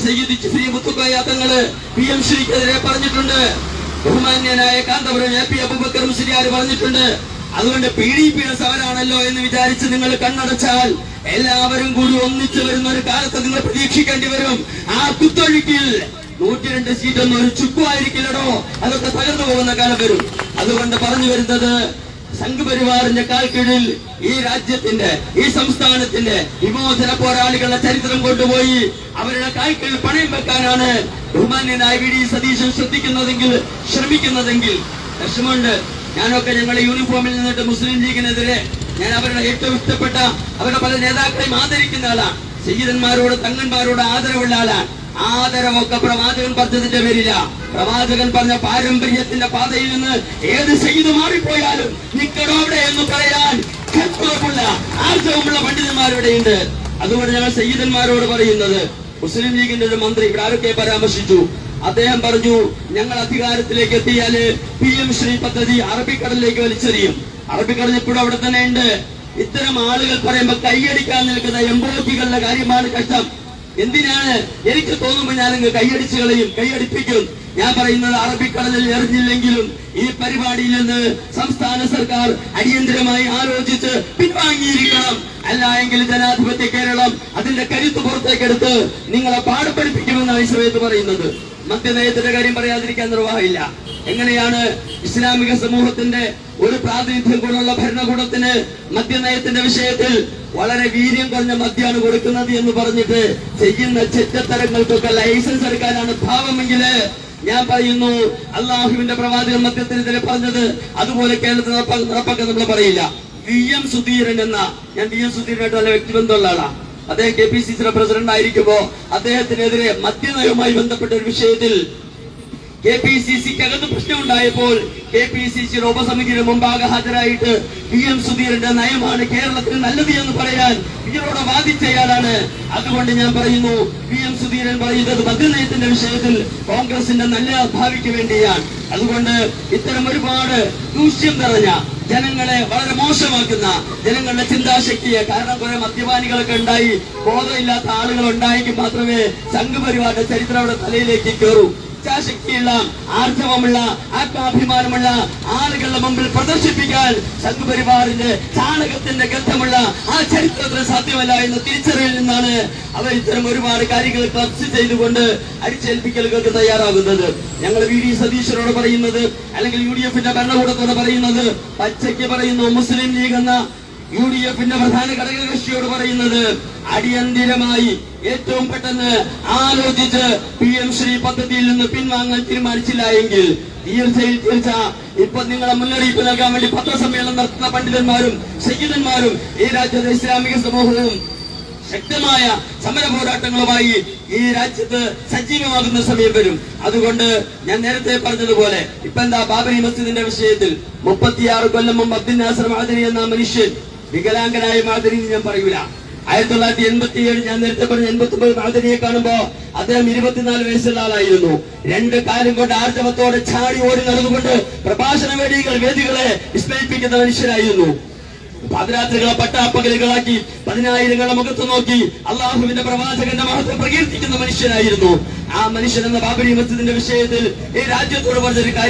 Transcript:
സയ്യിദ് ശ്രീ മുത്തുക്കോയ തങ്ങള് PM ശ്രീക്കെതിരെ പറഞ്ഞിട്ടുണ്ട്. ബഹുമാന്യനായ കാന്തപുരം AP അബൂബക്കർ മുസ്ലിയാർ പറഞ്ഞിട്ടുണ്ട്. അതുകൊണ്ട് PDPയുടെ സമരാണല്ലോ എന്ന് വിചാരിച്ച് നിങ്ങൾ കണ്ണടച്ചാൽ എല്ലാവരും കൂടി ഒന്നിച്ചു വരുന്ന ഒരു കാലത്ത് നിങ്ങൾ പ്രതീക്ഷിക്കേണ്ടി വരും. ആ കുത്തൊഴുക്കിൽ 102 സീറ്റൊന്നും ഒരു ചുക്കുമായിരിക്കില്ലടോ, അതൊക്കെ തകർന്നു പോകുന്ന കാലം വരും. അതുകൊണ്ട് പറഞ്ഞു വരുന്നത്, സംഘപരിവാറിന്റെ കാൽക്കീഴിൽ ഈ രാജ്യത്തിന്റെ, ഈ സംസ്ഥാനത്തിന്റെ വിമോചന പോരാളികളുടെ ചരിത്രം കൊണ്ടുപോയി അവരുടെ കാൽക്കീഴിൽ പണയം വെക്കാനാണ് ബഹുമാന്യനായ VD സതീശൻ ശ്രമിക്കുന്നതെങ്കിൽ വിഷമമുണ്ട്. ഞാനൊക്കെ ഞങ്ങളുടെ യൂണിഫോമിൽ നിന്നിട്ട് മുസ്ലിം ലീഗിനെതിരെ ഞാൻ അവരുടെ ഏറ്റവും ഇഷ്ടപ്പെട്ട അവരുടെ പല നേതാക്കളെയും ആദരിക്കുന്ന ആളാണ്. സയ്യിദന്മാരോട് തങ്ങന്മാരോട് ആദരവുള്ള ആളാണ്. ആദരവൊക്കെ പ്രവാചകൻ പറഞ്ഞതിന്റെ പേരില്ല. പ്രവാചകൻ പറഞ്ഞ പാരമ്പര്യത്തിന്റെ പാതയിൽ നിന്ന് ഏത് സയ്യിദ് മാറിപ്പോയാലും നിക്കടോ അവിടെ എന്ന് പറയാൻ കൽപ്പുള്ള ആർജവമുള്ള പണ്ഡിതന്മാരിവിടെയുണ്ട്. അതുകൊണ്ട് ഞങ്ങൾ സയ്യിദന്മാരോട് പറയുന്നത്, മുസ്ലിം ലീഗിന്റെ ഒരു മന്ത്രി ഇവിടെ ആരൊക്കെ പരാമർശിച്ചു. അദ്ദേഹം പറഞ്ഞു, ഞങ്ങൾ അധികാരത്തിലേക്ക് എത്തിയാല് PM ശ്രീ പദ്ധതി അറബിക്കടലിലേക്ക് വലിച്ചെറിയും. അറബിക്കടൽ ഇപ്പോഴും അവിടെ തന്നെ ഉണ്ട്. ഇത്തരം ആളുകൾ പറയുമ്പോ കൈയടിക്കാൻ നിൽക്കുന്ന എംബോക്കികളുടെ കാര്യമാണ് കഷ്ടം. എന്തിനാണ്? എനിക്ക് തോന്നുമ്പോൾ ഞാനങ്ങ് കൈയടിച്ചു കളയും, കൈയടിപ്പിക്കും. ഞാൻ പറയുന്നത്, അറബിക്കടലിൽ എറിഞ്ഞില്ലെങ്കിലും ഈ പരിപാടിയിൽ നിന്ന് സംസ്ഥാന സർക്കാർ അടിയന്തരമായി ആലോചിച്ച് പിൻവാങ്ങിയിരിക്കണം. അല്ല എങ്കിൽ ജനാധിപത്യ കേരളം അതിന്റെ കരുത്ത് പുറത്തേക്കെടുത്ത് നിങ്ങളെ പാഠപഠിപ്പിക്കുമെന്നാണ് ഈ സമയത്ത് പറയുന്നത്. മദ്യനയത്തിന്റെ കാര്യം പറയാതിരിക്കാൻ നിർവാഹമില്ല. എങ്ങനെയാണ് ഇസ്ലാമിക സമൂഹത്തിന്റെ ഒരു പ്രാതിനിധ്യം കൊണ്ടുള്ള ഭരണകൂടത്തിന് മദ്യനയത്തിന്റെ വിഷയത്തിൽ വളരെ വീര്യം കുറഞ്ഞ മദ്യമാണ് കൊടുക്കുന്നത് എന്ന് പറഞ്ഞിട്ട് ചെയ്യുന്ന ചെറ്റത്തരങ്ങൾക്കൊക്കെ ലൈസൻസ് എടുക്കാനാണ് ഭാവമെങ്കില് ഞാൻ പറയുന്നു, അള്ളാഹുവിന്റെ പ്രവാചകൻ മദ്യത്തിനെതിരെ പറഞ്ഞത് അതുപോലെ കേരളത്തിൽ നടപ്പാക്കാൻ നമ്മൾ പറയില്ല. VM സുധീരൻ എന്ന, ഞാൻ VM സുധീരനായിട്ട് നല്ല വ്യക്തിബന്ധമുള്ള ആളാണ്. അദ്ദേഹം KPCCയുടെ പ്രസിഡന്റ് ആയിരിക്കുമ്പോ അദ്ദേഹത്തിനെതിരെ മദ്യനയവുമായി ബന്ധപ്പെട്ട ഒരു വിഷയത്തിൽ KPCCക്കകത്ത് പ്രശ്നമുണ്ടായപ്പോൾ KPCCയുടെ ഉപസമിതിയുടെ മുമ്പാകെ ഹാജരായിട്ട് VM സുധീരന്റെ നയമാണ് കേരളത്തിന് നല്ലത് എന്ന് പറയാൻ ഇതിനോട് വാദിച്ചയാളാണ്. അതുകൊണ്ട് ഞാൻ പറയുന്നു, VM സുധീരൻ പറയുന്നത് മദ്യനയത്തിന്റെ വിഷയത്തിൽ കോൺഗ്രസിന്റെ നല്ല ഭാവിക്ക് വേണ്ടിയാണ്. അതുകൊണ്ട് ഇത്തരം ഒരുപാട് ദൂഷ്യം നിറഞ്ഞ, ജനങ്ങളെ വളരെ മോശമാക്കുന്ന, ജനങ്ങളുടെ ചിന്താശക്തിയെ, കാരണം കുറെ മദ്യപാനികളൊക്കെ ഉണ്ടായി, ബോധമില്ലാത്ത ആളുകൾ ഉണ്ടായെങ്കിൽ മാത്രമേ സംഘപരിവാറിന്റെ ചരിത്രം അവിടെ തലയിലേക്ക് കയറൂ. ഇച്ഛാശക്തിയുള്ള, ആർജവമുള്ള, ആത്മാഭിമാനമുള്ള ആളുകളുടെ മുമ്പിൽ പ്രദർശിപ്പിക്കാൻ സംഘപരിവാറിന്റെ ചാണകത്തിന്റെ ഗന്ധമുള്ള ആ ചരിത്രത്തിന് സാധ്യമല്ല എന്ന തിരിച്ചറിവിൽ നിന്നാണ് അവർ ഇത്തരം ഒരുപാട് കാര്യങ്ങൾ ചർച്ച ചെയ്തുകൊണ്ട് അടിച്ചേൽപ്പിക്കലുകൾക്ക് തയ്യാറാകുന്നത്. ഞങ്ങൾ VD സതീശനോട് പറയുന്നത്, അല്ലെങ്കിൽ UDFന്റെ ഭരണകൂടത്തോട് പറയുന്നത്, പച്ചയ്ക്ക് പറയുന്നു, മുസ്ലിം ലീഗ് എന്ന UDFന്റെ പ്രധാന ഘടകകക്ഷിയോട് പറയുന്നത്, അടിയന്തിരമായി ഏറ്റവും പെട്ടെന്ന് ആലോചിച്ച് PM ശ്രീ പദ്ധതിയിൽ നിന്ന് പിൻവാങ്ങാൻ തീരുമാനിച്ചില്ല എങ്കിൽ തീർച്ച ഇപ്പൊ നിങ്ങളെ മുന്നറിയിപ്പ് നൽകാൻ വേണ്ടി പത്രസമ്മേളനം നടത്തുന്ന പണ്ഡിതന്മാരും സയ്യിദന്മാരും ഈ രാജ്യത്തെ ഇസ്ലാമിക സമൂഹവും ശക്തമായ സമര പോരാട്ടങ്ങളുമായി ഈ രാജ്യത്ത് സജീവമാകുന്ന സമയം വരും. അതുകൊണ്ട് ഞാൻ നേരത്തെ പറഞ്ഞതുപോലെ, ഇപ്പൊ എന്താ ബാബരി മസ്ജിദിന്റെ വിഷയത്തിൽ 36 കൊല്ലം മുമ്പ് അബ്ദുൽ നാസർ മഅദനി എന്ന മനുഷ്യൻ, വികലാംഗനായ മഅദനി ഞാൻ പറയൂല, 1987 ഞാൻ നേരത്തെ പറഞ്ഞ 89 മഅദനിയെ കാണുമ്പോ അദ്ദേഹം 24 വയസ്സുള്ള ആളായിരുന്നു. 2 കാലും കൊണ്ട് ആർജവത്തോടെ ചാടി ഓടി നടന്നുകൊണ്ട് പ്രഭാഷണ വേദികളെ വിസ്മയിപ്പിക്കുന്ന മനുഷ്യരായിരുന്നു. പാതിരാത്രികളെ പട്ടാപ്പകലുകളാക്കി 10,000ങ്ങളെ മുഖത്ത് നോക്കി അള്ളാഹുവിന്റെ പ്രവാചകന്റെ മഹത്വം പ്രകീർത്തിക്കുന്ന മനുഷ്യനായിരുന്നു. ആ മനുഷ്യൻ എന്ന ബാബരി മസ്ജിദിന്റെ വിഷയത്തിൽ ഈ രാജ്യത്തോട് പറഞ്ഞൊരു കാര്യം